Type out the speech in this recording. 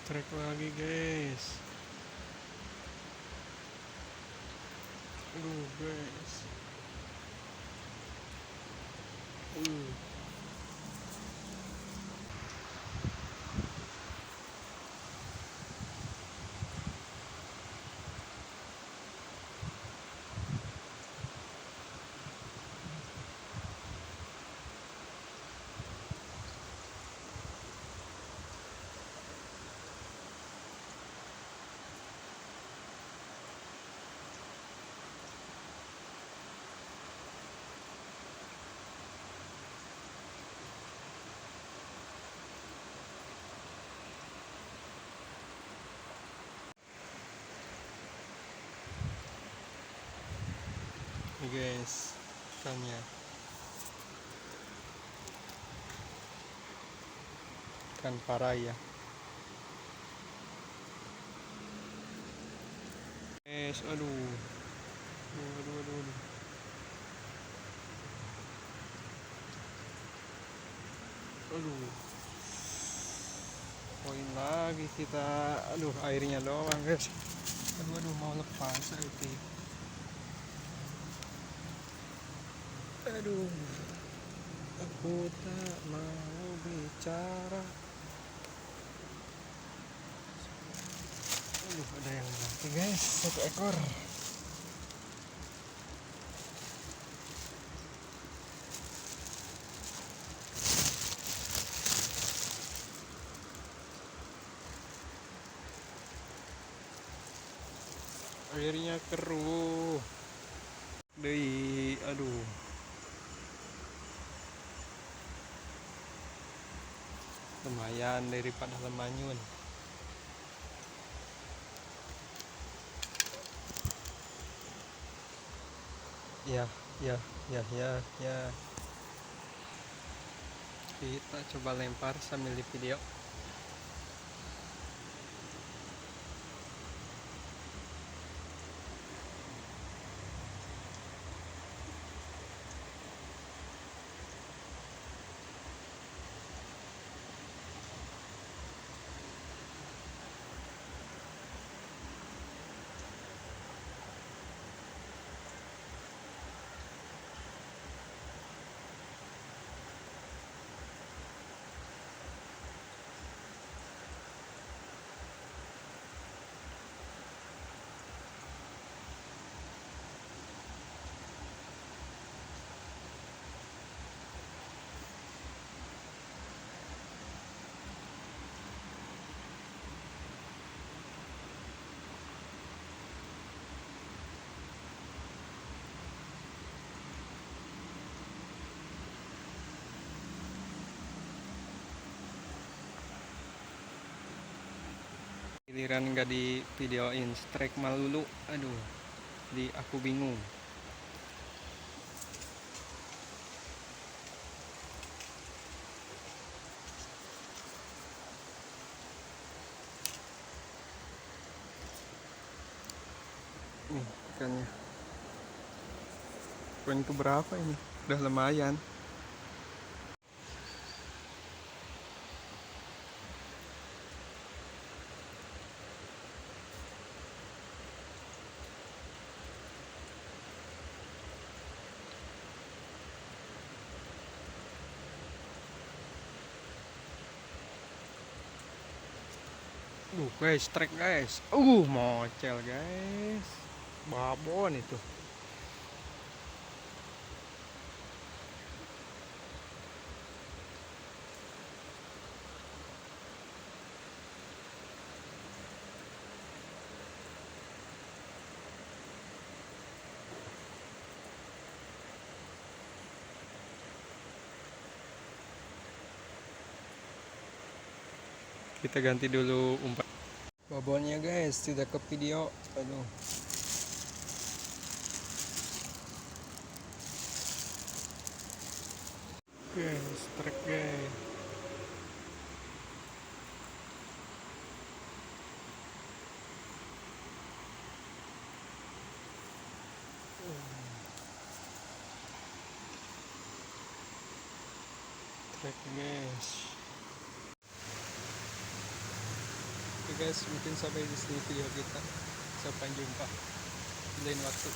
Strike lagi guys. Aduh guys. Ini guys, ikannya. Ikan parai ya. Guys, aduh. Aduh. Aduh. Poin lagi kita. Aduh, airnya doang guys. Aduh, mau lepas itu. Aduh, aku tak mau bicara. Aduh, ada yang mati guys, satu ekor. Airnya keruh. Aduh. Lumayan daripada lemanyun. Ya. Kita coba lempar sambil di video. Giliran nggak di videoin, strike melulu. Aduh, aku bingung. Nih ikannya. Poin ke berapa ini? Udah lumayan. Guys, strike guys. Mocel guys. Babon itu. Kita ganti dulu umpan. Babonnya guys, sudah ke video. Aduh. Guys, strike guys. Strike guys. Oke guys, mungkin sampai di sini video kita. Sampai jumpa di lain waktu.